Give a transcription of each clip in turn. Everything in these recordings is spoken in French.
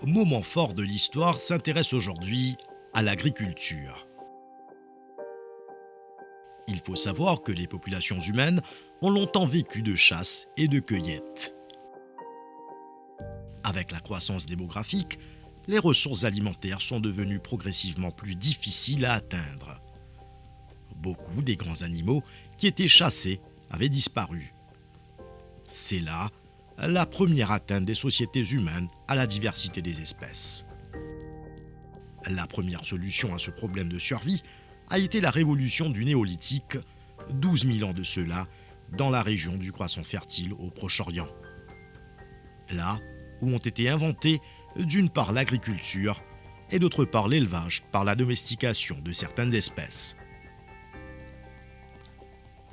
Moment fort de l'histoire s'intéresse aujourd'hui à l'agriculture. Il faut savoir que les populations humaines ont longtemps vécu de chasse et de cueillette. Avec la croissance démographique, les ressources alimentaires sont devenues progressivement plus difficiles à atteindre. Beaucoup des grands animaux qui étaient chassés avaient disparu. C'est là la première atteinte des sociétés humaines à la diversité des espèces. La première solution à ce problème de survie a été la révolution du néolithique, 12 000 ans de cela, dans la région du Croissant fertile au Proche-Orient. Là où ont été inventés d'une part l'agriculture et d'autre part l'élevage par la domestication de certaines espèces.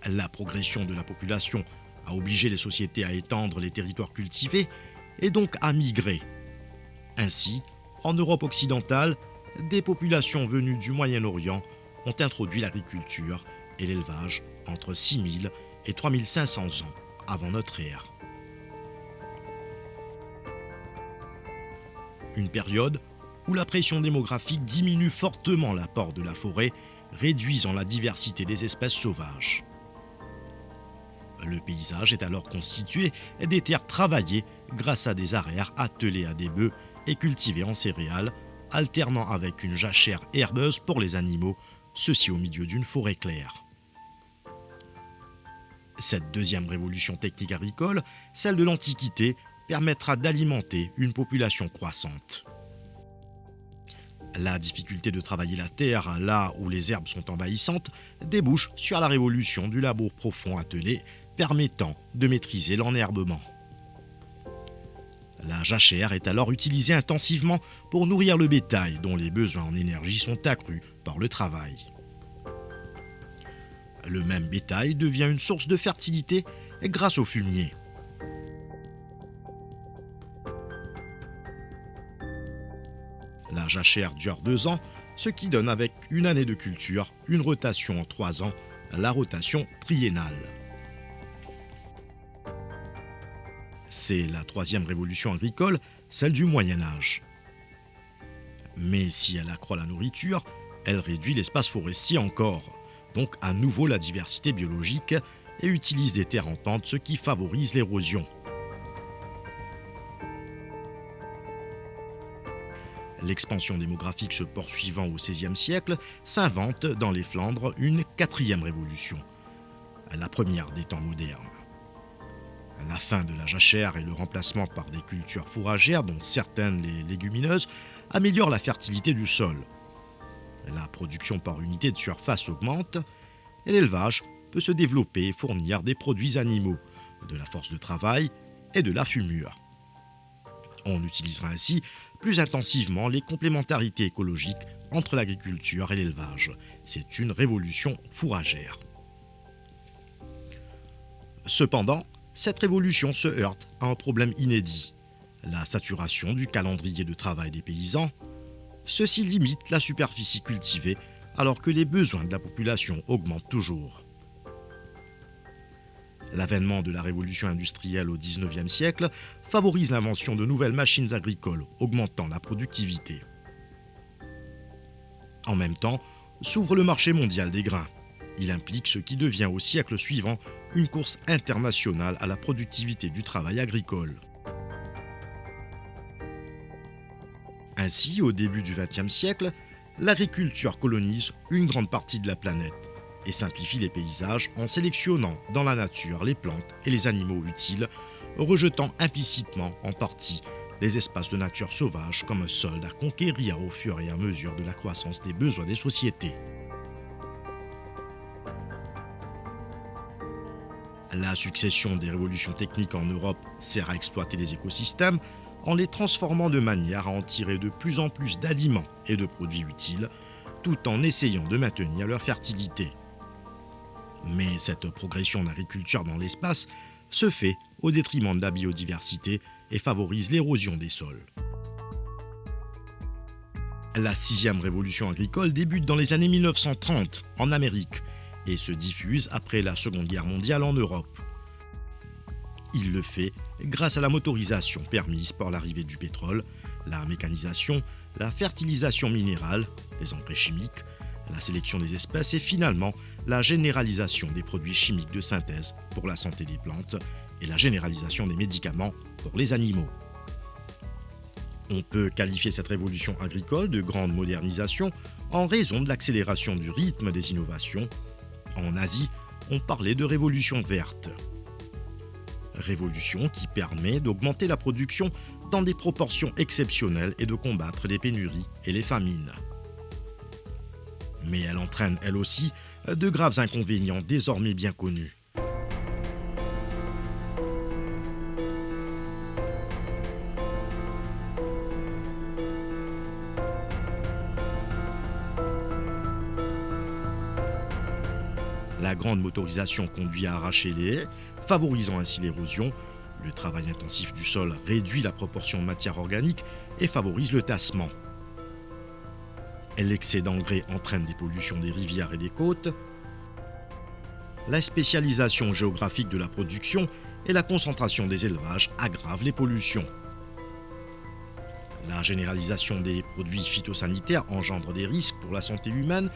La progression de la population a obligé les sociétés à étendre les territoires cultivés et donc à migrer. Ainsi, en Europe occidentale, des populations venues du Moyen-Orient ont introduit l'agriculture et l'élevage entre 6000 et 3500 ans avant notre ère. Une période où la pression démographique diminue fortement l'apport de la forêt, réduisant la diversité des espèces sauvages. Le paysage est alors constitué des terres travaillées grâce à des arrières attelées à des bœufs et cultivées en céréales, alternant avec une jachère herbeuse pour les animaux, ceci au milieu d'une forêt claire. Cette deuxième révolution technique agricole, celle de l'Antiquité, permettra d'alimenter une population croissante. La difficulté de travailler la terre là où les herbes sont envahissantes débouche sur la révolution du labour profond attelé, permettant de maîtriser l'enherbement. La jachère est alors utilisée intensivement pour nourrir le bétail dont les besoins en énergie sont accrus par le travail. Le même bétail devient une source de fertilité grâce au fumier. La jachère dure 2 ans, ce qui donne avec une année de culture une rotation en 3 ans, la rotation triennale. C'est la troisième révolution agricole, celle du Moyen-Âge. Mais si elle accroît la nourriture, elle réduit l'espace forestier encore, donc à nouveau la diversité biologique, et utilise des terres en pente, ce qui favorise l'érosion. L'expansion démographique se poursuivant au XVIe siècle, s'invente dans les Flandres une quatrième révolution, la première des temps modernes. La fin de la jachère et le remplacement par des cultures fourragères, dont certaines les légumineuses, améliorent la fertilité du sol. La production par unité de surface augmente et l'élevage peut se développer et fournir des produits animaux, de la force de travail et de la fumure. On utilisera ainsi plus intensivement les complémentarités écologiques entre l'agriculture et l'élevage. C'est une révolution fourragère. Cependant, cette révolution se heurte à un problème inédit, la saturation du calendrier de travail des paysans. Ceci limite la superficie cultivée alors que les besoins de la population augmentent toujours. L'avènement de la révolution industrielle au XIXe siècle favorise l'invention de nouvelles machines agricoles, augmentant la productivité. En même temps, s'ouvre le marché mondial des grains. Il implique ce qui devient au siècle suivant une course internationale à la productivité du travail agricole. Ainsi, au début du XXe siècle, l'agriculture colonise une grande partie de la planète et simplifie les paysages en sélectionnant dans la nature les plantes et les animaux utiles, rejetant implicitement en partie les espaces de nature sauvage comme un solde à conquérir au fur et à mesure de la croissance des besoins des sociétés. La succession des révolutions techniques en Europe sert à exploiter les écosystèmes en les transformant de manière à en tirer de plus en plus d'aliments et de produits utiles, tout en essayant de maintenir leur fertilité. Mais cette progression d'agriculture dans l'espace se fait au détriment de la biodiversité et favorise l'érosion des sols. La sixième révolution agricole débute dans les années 1930 en Amérique et se diffuse après la Seconde Guerre mondiale en Europe. Il le fait grâce à la motorisation permise par l'arrivée du pétrole, la mécanisation, la fertilisation minérale, les engrais chimiques, la sélection des espèces et finalement la généralisation des produits chimiques de synthèse pour la santé des plantes et la généralisation des médicaments pour les animaux. On peut qualifier cette révolution agricole de grande modernisation en raison de l'accélération du rythme des innovations. En Asie, on parlait de révolution verte. Révolution qui permet d'augmenter la production dans des proportions exceptionnelles et de combattre les pénuries et les famines. Mais elle entraîne, elle aussi, de graves inconvénients désormais bien connus. La grande motorisation conduit à arracher les haies, favorisant ainsi l'érosion. Le travail intensif du sol réduit la proportion de matière organique et favorise le tassement. L'excès d'engrais entraîne des pollutions des rivières et des côtes. La spécialisation géographique de la production et la concentration des élevages aggravent les pollutions. La généralisation des produits phytosanitaires engendre des risques pour la santé humaine,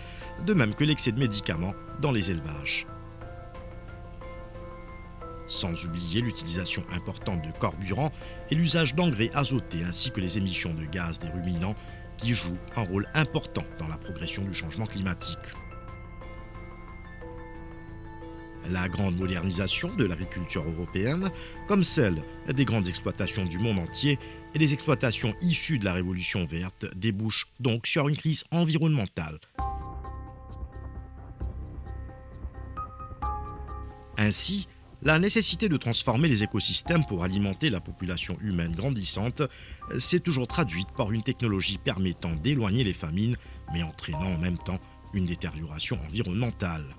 de même que l'excès de médicaments dans les élevages. Sans oublier l'utilisation importante de carburants et l'usage d'engrais azotés ainsi que les émissions de gaz des ruminants qui jouent un rôle important dans la progression du changement climatique. La grande modernisation de l'agriculture européenne, comme celle des grandes exploitations du monde entier et des exploitations issues de la révolution verte, débouche donc sur une crise environnementale. Ainsi, la nécessité de transformer les écosystèmes pour alimenter la population humaine grandissante s'est toujours traduite par une technologie permettant d'éloigner les famines, mais entraînant en même temps une détérioration environnementale.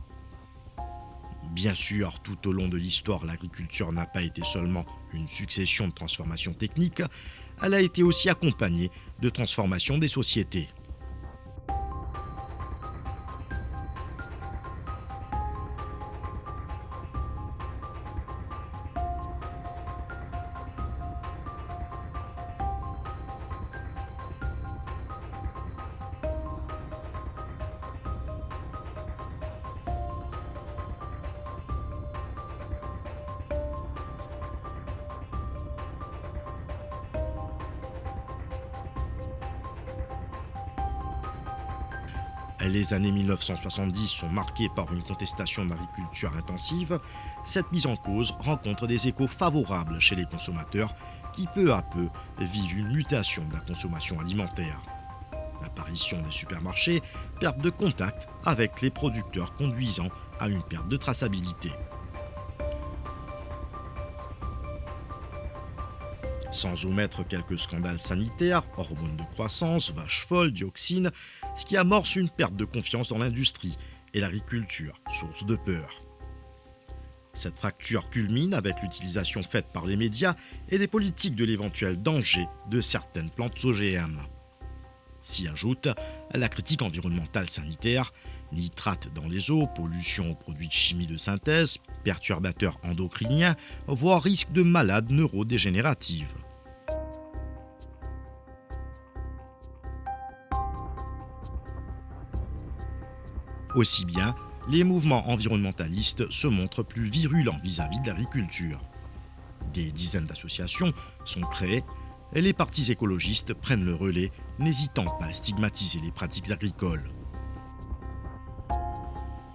Bien sûr, tout au long de l'histoire, l'agriculture n'a pas été seulement une succession de transformations techniques, elle a été aussi accompagnée de transformations des sociétés. Les années 1970 sont marquées par une contestation de l'agriculture intensive. Cette mise en cause rencontre des échos favorables chez les consommateurs qui peu à peu vivent une mutation de la consommation alimentaire. L'apparition des supermarchés, perte de contact avec les producteurs conduisant à une perte de traçabilité. Sans omettre quelques scandales sanitaires, hormones de croissance, vaches folles, dioxines, ce qui amorce une perte de confiance dans l'industrie et l'agriculture, source de peur. Cette fracture culmine avec l'utilisation faite par les médias et des politiques de l'éventuel danger de certaines plantes OGM. S'y ajoute la critique environnementale sanitaire, nitrates dans les eaux, pollution aux produits de chimie de synthèse, perturbateurs endocriniens, voire risque de maladies neurodégénératives. Aussi bien, les mouvements environnementalistes se montrent plus virulents vis-à-vis de l'agriculture. Des dizaines d'associations sont créées et les partis écologistes prennent le relais, n'hésitant pas à stigmatiser les pratiques agricoles.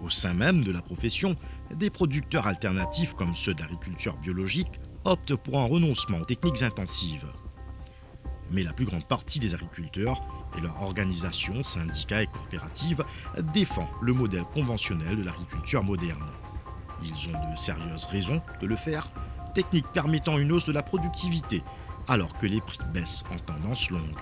Au sein même de la profession, des producteurs alternatifs comme ceux de l'agriculture biologique optent pour un renoncement aux techniques intensives. Mais la plus grande partie des agriculteurs et leurs organisations, syndicats et coopératives défendent le modèle conventionnel de l'agriculture moderne. Ils ont de sérieuses raisons de le faire, techniques permettant une hausse de la productivité, alors que les prix baissent en tendance longue.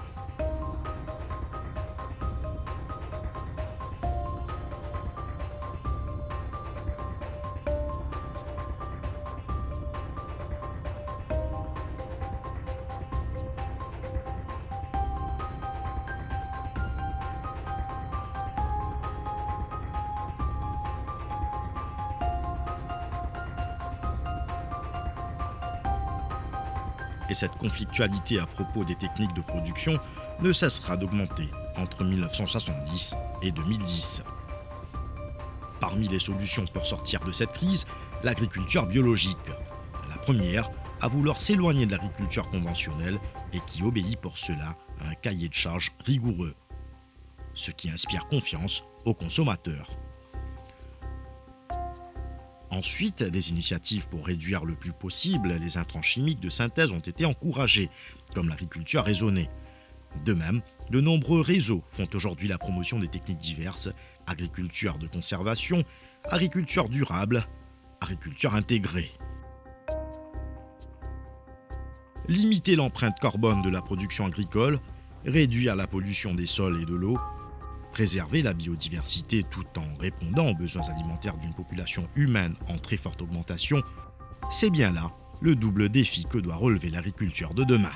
Et cette conflictualité à propos des techniques de production ne cessera d'augmenter entre 1970 et 2010. Parmi les solutions pour sortir de cette crise, l'agriculture biologique. La première, à vouloir s'éloigner de l'agriculture conventionnelle et qui obéit pour cela à un cahier de charges rigoureux, ce qui inspire confiance aux consommateurs. Ensuite, des initiatives pour réduire le plus possible les intrants chimiques de synthèse ont été encouragées, comme l'agriculture raisonnée. De même, de nombreux réseaux font aujourd'hui la promotion des techniques diverses, agriculture de conservation, agriculture durable, agriculture intégrée. Limiter l'empreinte carbone de la production agricole, réduire la pollution des sols et de l'eau, préserver la biodiversité tout en répondant aux besoins alimentaires d'une population humaine en très forte augmentation, c'est bien là le double défi que doit relever l'agriculture de demain.